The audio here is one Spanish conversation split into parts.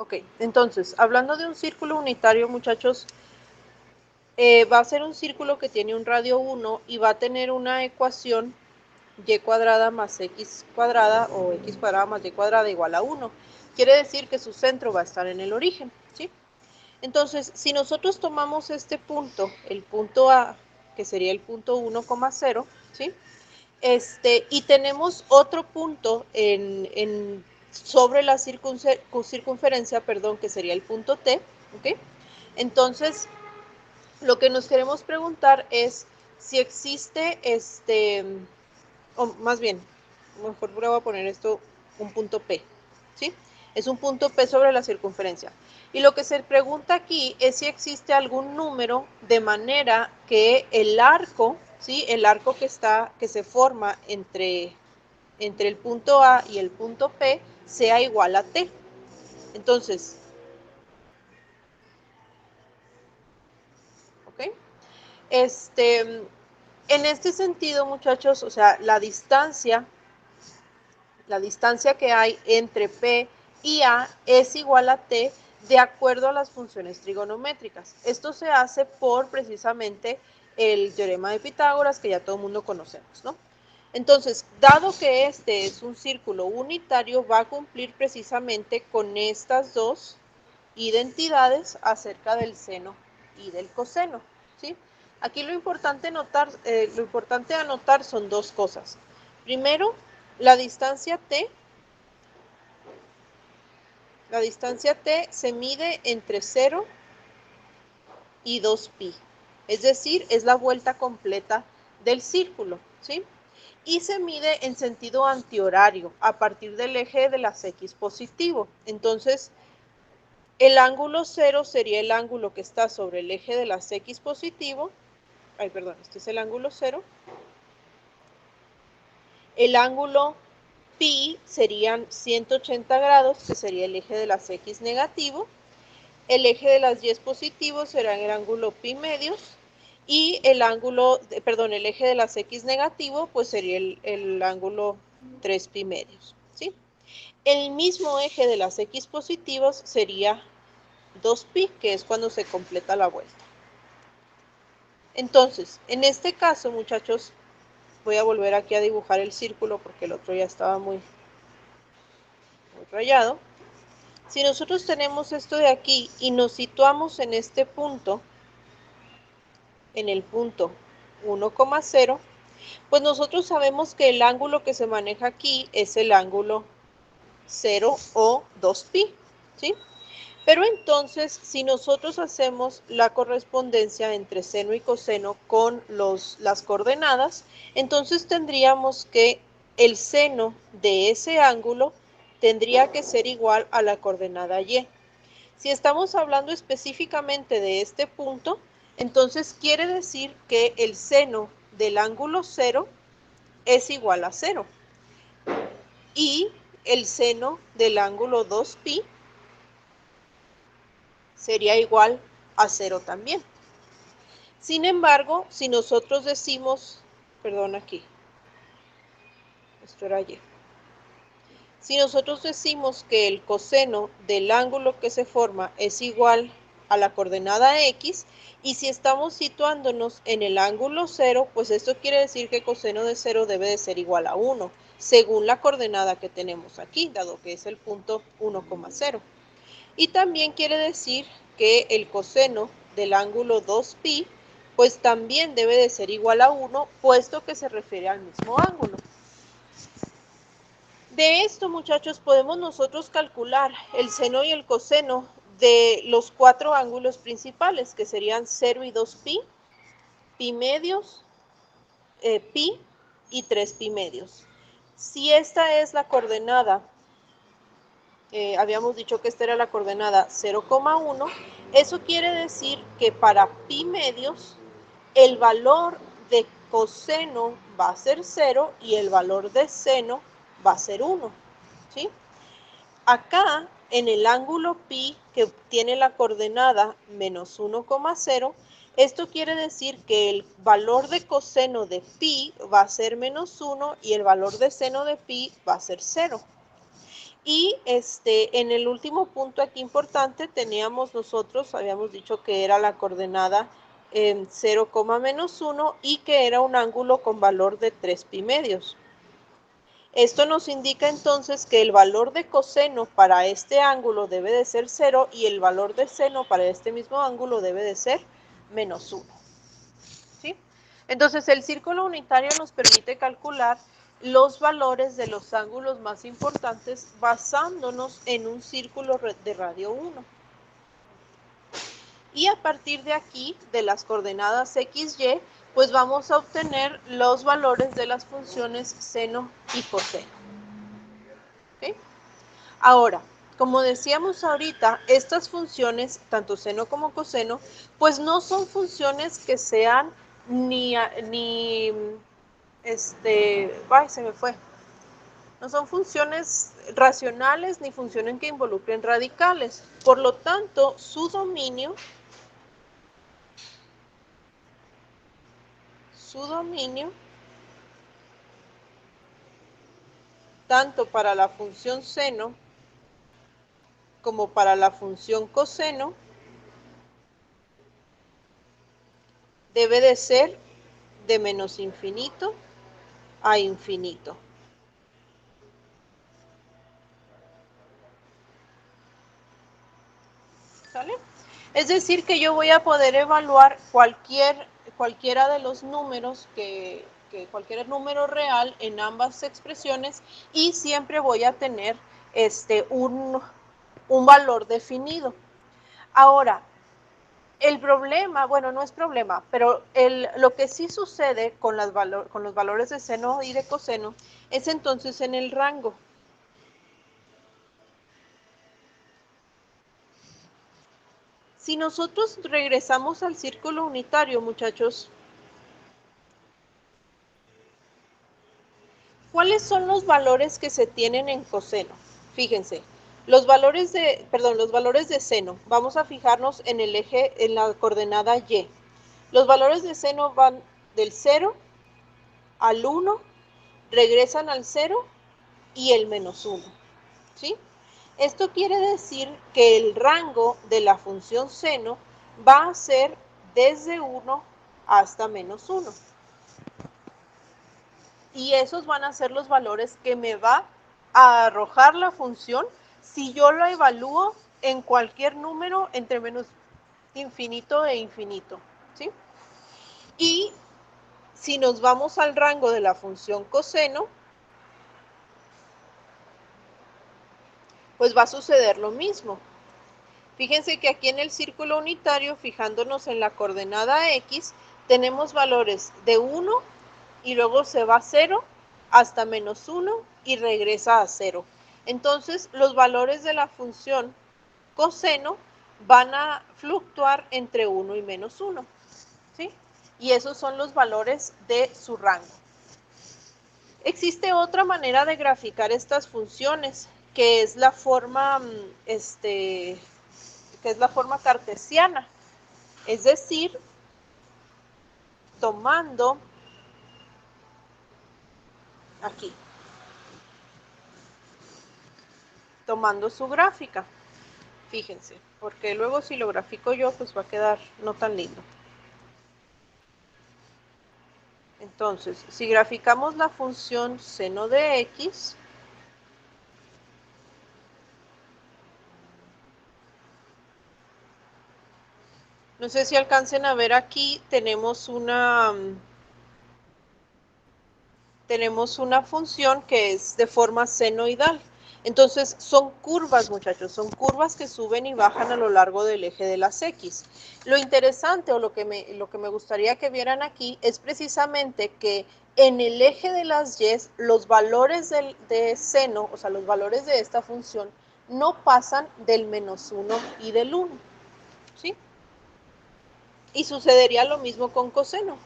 Ok, entonces, hablando de un círculo unitario, muchachos, va a ser un círculo que tiene un radio 1 y va a tener una ecuación y cuadrada más x cuadrada o x cuadrada más y cuadrada igual a 1. Quiere decir que su centro va a estar en el origen, ¿sí? Entonces, si nosotros tomamos este punto, el punto A, que sería el punto 1,0, ¿sí? Y tenemos otro punto sobre la circunferencia, perdón, que sería el punto T, ¿ok? Entonces, lo que nos queremos preguntar es si existe o más bien, mejor voy a poner esto un punto P, ¿sí? Es un punto P sobre la circunferencia. Y lo que se pregunta aquí es si existe algún número de manera que el arco, ¿sí? El arco que se forma entre el punto A y el punto P sea igual a T. Entonces, ¿ok? En este sentido, muchachos, o sea, la distancia que hay entre P y A es igual a T de acuerdo a las funciones trigonométricas. Esto se hace por precisamente el teorema de Pitágoras, que ya todo el mundo conocemos, ¿no? Entonces, dado que este es un círculo unitario, va a cumplir precisamente con estas dos identidades acerca del seno y del coseno, ¿sí? Aquí lo importante anotar son dos cosas. Primero, la distancia T se mide entre 0 y 2pi, es decir, es la vuelta completa del círculo, ¿sí? Y se mide en sentido antihorario a partir del eje de las x positivo. Entonces, el ángulo 0 sería el ángulo que está sobre el eje de las x positivo. Este es el ángulo 0. El ángulo pi serían 180 grados, que sería el eje de las x negativo. El eje de las y positivo será el ángulo pi medios y el eje de las x negativo pues sería el ángulo 3 pi medios, ¿sí? El mismo eje de las x positivos sería 2pi, que es cuando se completa la vuelta. Entonces, en este caso, muchachos, voy a volver aquí a dibujar el círculo porque el otro ya estaba muy rayado. Si nosotros tenemos esto de aquí y nos situamos en este punto, en el punto 1,0, pues nosotros sabemos que el ángulo que se maneja aquí es el ángulo 0 o 2pi, ¿sí? Pero entonces, si nosotros hacemos la correspondencia entre seno y coseno con las coordenadas, entonces tendríamos que el seno de ese ángulo tendría que ser igual a la coordenada y. Si estamos hablando específicamente de este punto, entonces quiere decir que el seno del ángulo 0 es igual a 0 y el seno del ángulo 2pi sería igual a 0 también. Sin embargo, si nosotros decimos, perdón aquí, esto era y. Si nosotros decimos que el coseno del ángulo que se forma es igual a la coordenada x, y si estamos situándonos en el ángulo 0, pues esto quiere decir que coseno de 0 debe de ser igual a 1, según la coordenada que tenemos aquí, dado que es el punto 1,0. Y también quiere decir que el coseno del ángulo 2pi, pues también debe de ser igual a 1, puesto que se refiere al mismo ángulo. De esto, muchachos, podemos nosotros calcular el seno y el coseno de los cuatro ángulos principales, que serían 0 y 2pi, pi medios, pi y 3 pi medios. Si esta es la coordenada, habíamos dicho que esta era la coordenada 0,1, eso quiere decir que para pi medios el valor de coseno va a ser 0 y el valor de seno va a ser 1, ¿sí? Acá, en el ángulo pi, que tiene la coordenada menos 1,0, esto quiere decir que el valor de coseno de pi va a ser menos 1 y el valor de seno de pi va a ser 0. Y en el último punto aquí importante teníamos nosotros, habíamos dicho que era la coordenada 0, menos 1 y que era un ángulo con valor de 3 pi medios. Esto nos indica entonces que el valor de coseno para este ángulo debe de ser 0 y el valor de seno para este mismo ángulo debe de ser menos 1. ¿Sí? Entonces el círculo unitario nos permite calcular los valores de los ángulos más importantes basándonos en un círculo de radio 1. Y a partir de aquí, de las coordenadas x, y, pues vamos a obtener los valores de las funciones seno y coseno. ¿Okay? Ahora, como decíamos ahorita, estas funciones, tanto seno como coseno, pues no son funciones que sean se me fue. No son funciones racionales ni funciones que involucren radicales. Por lo tanto, su dominio tanto para la función seno como para la función coseno debe de ser de menos infinito a infinito. ¿Sale? Es decir, que yo voy a poder evaluar cualquiera de los números cualquier número real en ambas expresiones y siempre voy a tener un valor definido. Ahora, el problema, bueno, no es problema, pero lo que sí sucede con los valores de seno y de coseno es entonces en el rango. Si nosotros regresamos al círculo unitario, muchachos, ¿cuáles son los valores que se tienen en coseno? Fíjense, los valores de seno, vamos a fijarnos en el eje, en la coordenada y. Los valores de seno van del 0 al 1, regresan al 0 y el menos 1, ¿sí? Esto quiere decir que el rango de la función seno va a ser desde 1 hasta menos 1. Y esos van a ser los valores que me va a arrojar la función si yo lo evalúo en cualquier número entre menos infinito e infinito, ¿sí? Y si nos vamos al rango de la función coseno, pues va a suceder lo mismo. Fíjense que aquí en el círculo unitario, fijándonos en la coordenada x, tenemos valores de 1 y luego se va a 0 hasta menos 1 y regresa a 0. Entonces, los valores de la función coseno van a fluctuar entre 1 y menos 1, ¿sí? Y esos son los valores de su rango. Existe otra manera de graficar estas funciones, que es la forma, cartesiana, es decir, tomando aquí, tomando su gráfica. Fíjense, porque luego si lo grafico yo, pues va a quedar no tan lindo. Entonces, si graficamos la función seno de x, no sé si alcancen a ver aquí, tenemos una función que es de forma senoidal. Entonces, son curvas, muchachos, son curvas que suben y bajan a lo largo del eje de las X. Lo interesante o lo que me gustaría que vieran aquí es precisamente que en el eje de las Y, los valores de seno, o sea, los valores de esta función, no pasan del menos 1 y del 1, ¿sí? Y sucedería lo mismo con coseno.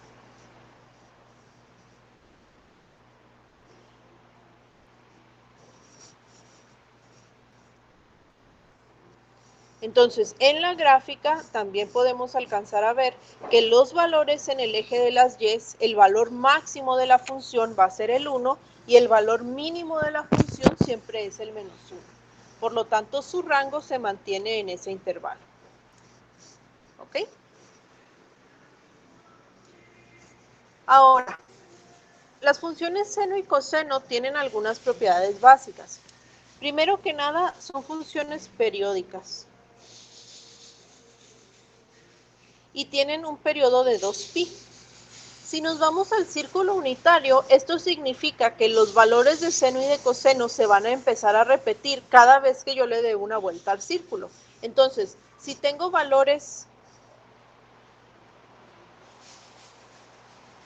Entonces, en la gráfica también podemos alcanzar a ver que los valores en el eje de las Y, el valor máximo de la función va a ser el 1 y el valor mínimo de la función siempre es el -1. Por lo tanto, su rango se mantiene en ese intervalo. ¿Ok? Ahora, las funciones seno y coseno tienen algunas propiedades básicas. Primero que nada, son funciones periódicas y tienen un periodo de 2pi. Si nos vamos al círculo unitario, esto significa que los valores de seno y de coseno se van a empezar a repetir cada vez que yo le dé una vuelta al círculo. Entonces, si tengo valores,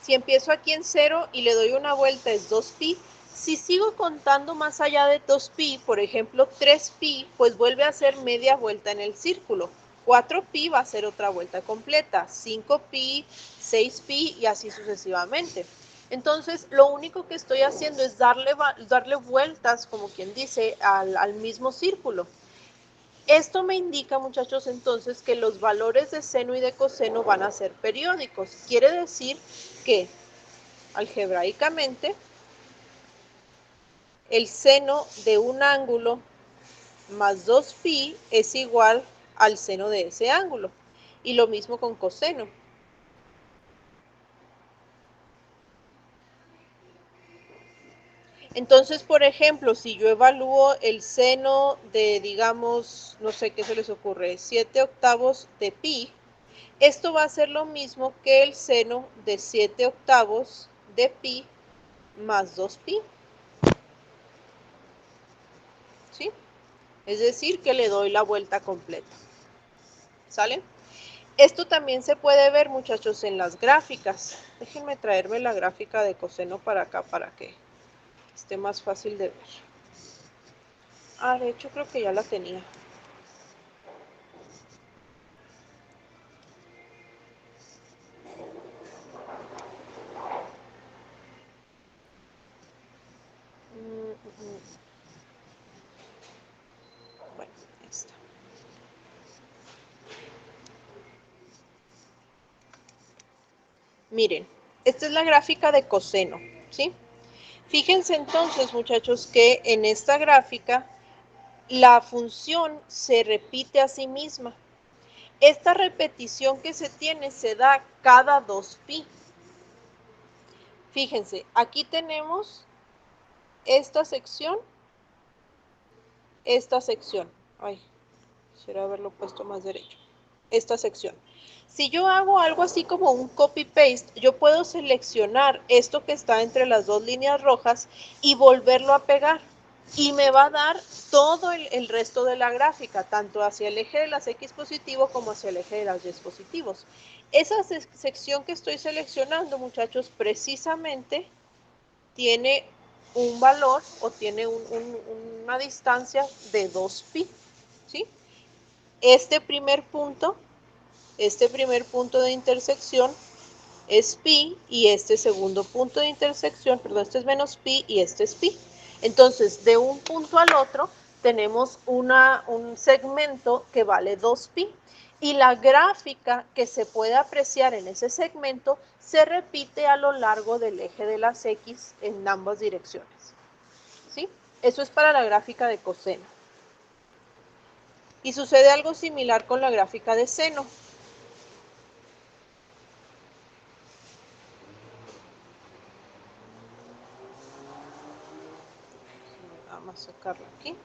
si empiezo aquí en 0 y le doy una vuelta es 2pi, si sigo contando más allá de 2pi, por ejemplo 3pi, pues vuelve a ser media vuelta en el círculo. 4pi va a ser otra vuelta completa, 5pi, 6pi y así sucesivamente. Entonces, lo único que estoy haciendo es darle vueltas, como quien dice, al mismo círculo. Esto me indica, muchachos, entonces, que los valores de seno y de coseno van a ser periódicos. Quiere decir que, algebraicamente, el seno de un ángulo más 2pi es igual al seno de ese ángulo. Y lo mismo con coseno. Entonces, por ejemplo, si yo evalúo el seno de, digamos, no sé qué se les ocurre, 7/8 de pi, esto va a ser lo mismo que el seno de 7/8 de pi más 2pi. ¿Sí? Es decir, que le doy la vuelta completa. ¿Sale? Esto también se puede ver, muchachos, en las gráficas. Déjenme traerme la gráfica de coseno para acá para que esté más fácil de ver. De hecho creo que ya la tenía. Bueno, esta. Miren, esta es la gráfica de coseno, ¿sí? Fíjense entonces, muchachos, que en esta gráfica la función se repite a sí misma. Esta repetición que se tiene se da cada 2pi. Fíjense, aquí tenemos esta sección. Ay, quisiera haberlo puesto más derecho. Esta sección. Si yo hago algo así como un copy-paste, yo puedo seleccionar esto que está entre las dos líneas rojas y volverlo a pegar. Y me va a dar todo el resto de la gráfica, tanto hacia el eje de las X positivo como hacia el eje de las Y positivos. Esa sección que estoy seleccionando, muchachos, precisamente tiene un valor o tiene una distancia de 2pi, ¿sí? Este primer punto de intersección es pi y este segundo punto de intersección, perdón, este es menos pi y este es pi. Entonces, de un punto al otro tenemos un segmento que vale 2pi y la gráfica que se puede apreciar en ese segmento se repite a lo largo del eje de las X en ambas direcciones. ¿Sí? Eso es para la gráfica de coseno. Y sucede algo similar con la gráfica de seno. Vamos a sacarlo aquí.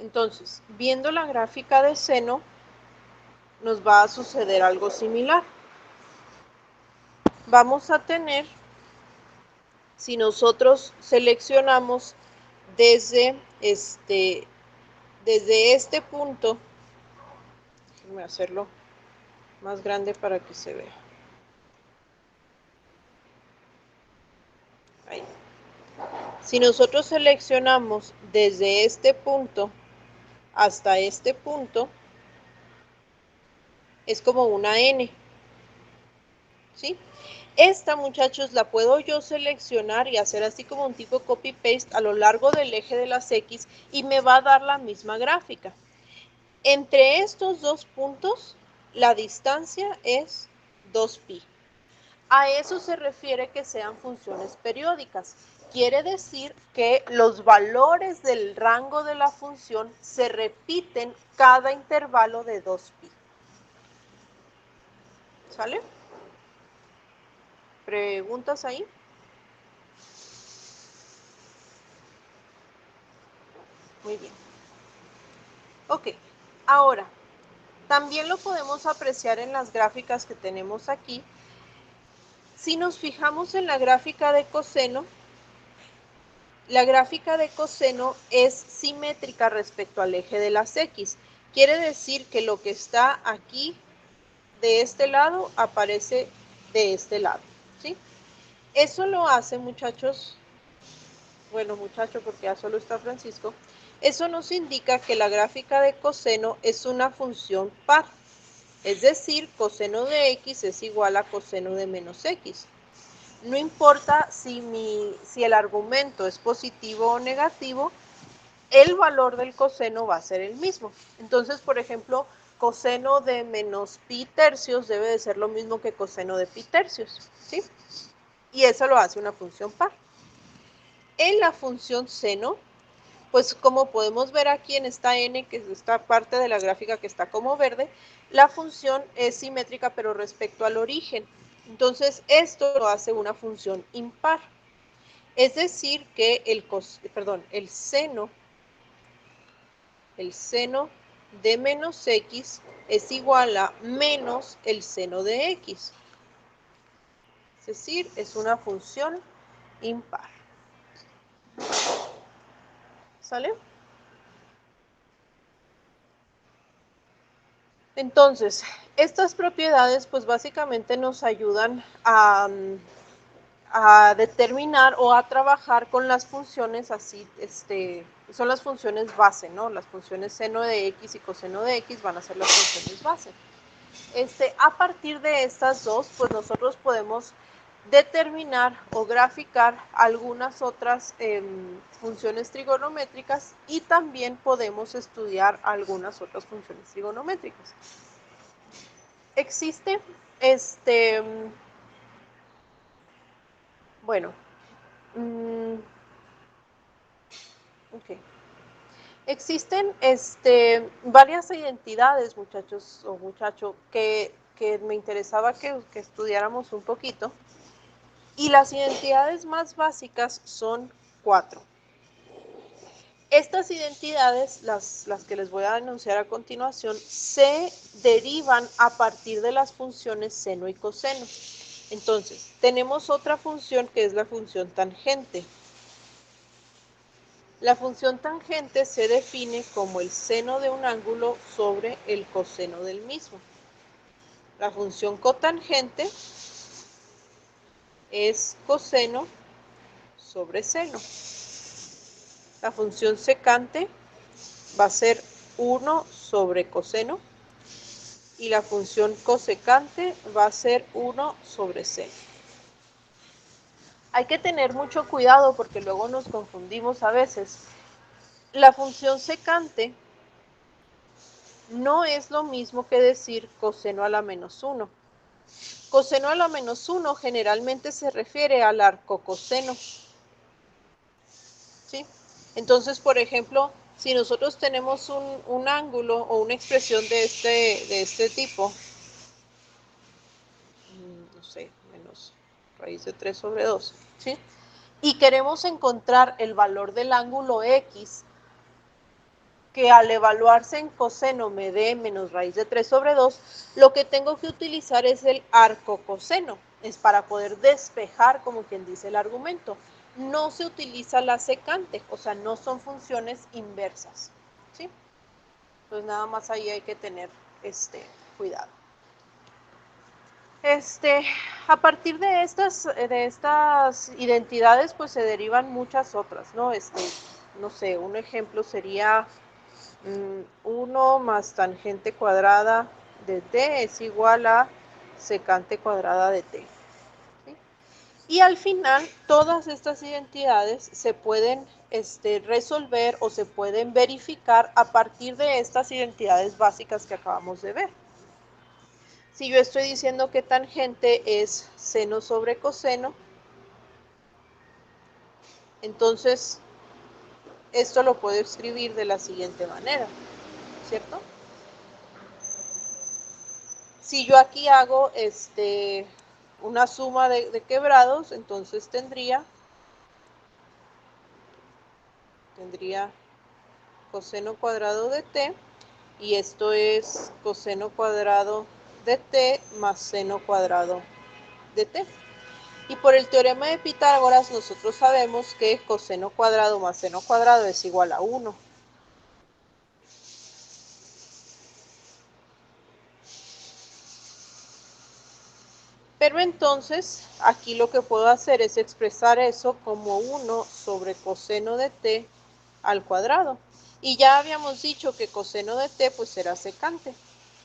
Entonces, viendo la gráfica de seno, nos va a suceder algo similar. Vamos a tener, si nosotros seleccionamos desde este punto, déjenme hacerlo más grande para que se vea. Ahí. Si nosotros seleccionamos desde este punto hasta este punto, es como una N, ¿sí? Esta, muchachos, la puedo yo seleccionar y hacer así como un tipo copy-paste a lo largo del eje de las X y me va a dar la misma gráfica. Entre estos dos puntos, la distancia es 2pi. A eso se refiere que sean funciones periódicas. Quiere decir que los valores del rango de la función se repiten cada intervalo de 2pi. ¿Sale? ¿Preguntas ahí? Muy bien. Ok, ahora, también lo podemos apreciar en las gráficas que tenemos aquí. Si nos fijamos en la gráfica de coseno, la gráfica de coseno es simétrica respecto al eje de las X. Quiere decir que lo que está aquí de este lado aparece de este lado, ¿sí? Eso lo hace, muchachos, bueno, muchacho, porque ya solo está Francisco, eso nos indica que la gráfica de coseno es una función par. Es decir, coseno de X es igual a coseno de menos X. No importa si el argumento es positivo o negativo, el valor del coseno va a ser el mismo. Entonces, por ejemplo, coseno de menos pi tercios debe de ser lo mismo que coseno de pi tercios, ¿sí? Y eso lo hace una función par. En la función seno, pues como podemos ver aquí en esta n, que es esta parte de la gráfica que está como verde, la función es simétrica pero respecto al origen. Entonces, esto lo hace una función impar. Es decir, que el seno de menos x es igual a menos el seno de x. Es decir, es una función impar. ¿Sale? Entonces, estas propiedades pues básicamente nos ayudan a determinar o a trabajar con las funciones así, son las funciones base, ¿no? Las funciones seno de x y coseno de x van a ser las funciones base. A partir de estas dos, pues nosotros podemos determinar o graficar algunas otras funciones trigonométricas y también podemos estudiar algunas otras funciones trigonométricas. Existe, bueno, ok. Existen varias identidades, muchachos o muchacho, que me interesaba que estudiáramos un poquito. Y las identidades más básicas son 4. Estas identidades, las que les voy a enunciar a continuación, se derivan a partir de las funciones seno y coseno. Entonces, tenemos otra función que es la función tangente. La función tangente se define como el seno de un ángulo sobre el coseno del mismo. La función cotangente es coseno sobre seno. La función secante va a ser 1 sobre coseno y la función cosecante va a ser 1 sobre seno. Hay que tener mucho cuidado porque luego nos confundimos a veces. La función secante no es lo mismo que decir coseno a la menos 1. Coseno a la menos 1 generalmente se refiere al arco coseno, ¿sí? Entonces, por ejemplo, si nosotros tenemos un ángulo o una expresión de este tipo, no sé, menos raíz de 3 sobre 2, ¿sí? Y queremos encontrar el valor del ángulo X, que al evaluarse en coseno me dé menos raíz de 3 sobre 2, lo que tengo que utilizar es el arco coseno, es para poder despejar, como quien dice, el argumento. No se utiliza la secante, o sea, no son funciones inversas, ¿sí? Entonces nada más ahí hay que tener cuidado. A partir de estas identidades, pues se derivan muchas otras, ¿no? No sé, un ejemplo sería 1 más tangente cuadrada de t es igual a secante cuadrada de t. ¿Sí? Y al final, todas estas identidades se pueden resolver o se pueden verificar a partir de estas identidades básicas que acabamos de ver. Si yo estoy diciendo que tangente es seno sobre coseno, entonces esto lo puedo escribir de la siguiente manera, ¿cierto? Si yo aquí hago una suma de quebrados, entonces tendría coseno cuadrado de t, y esto es coseno cuadrado de t más seno cuadrado de t. Y por el teorema de Pitágoras nosotros sabemos que coseno cuadrado más seno cuadrado es igual a 1. Pero entonces aquí lo que puedo hacer es expresar eso como 1 sobre coseno de t al cuadrado. Y ya habíamos dicho que coseno de t pues será secante.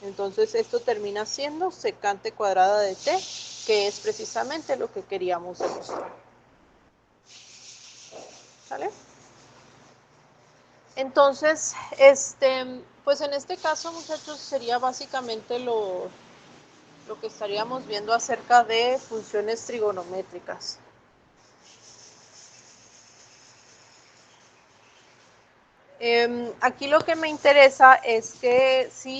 Entonces esto termina siendo secante cuadrada de t, que es precisamente lo que queríamos demostrar. ¿Sale? Entonces, pues en este caso, muchachos, sería básicamente lo que estaríamos viendo acerca de funciones trigonométricas. Aquí lo que me interesa es que si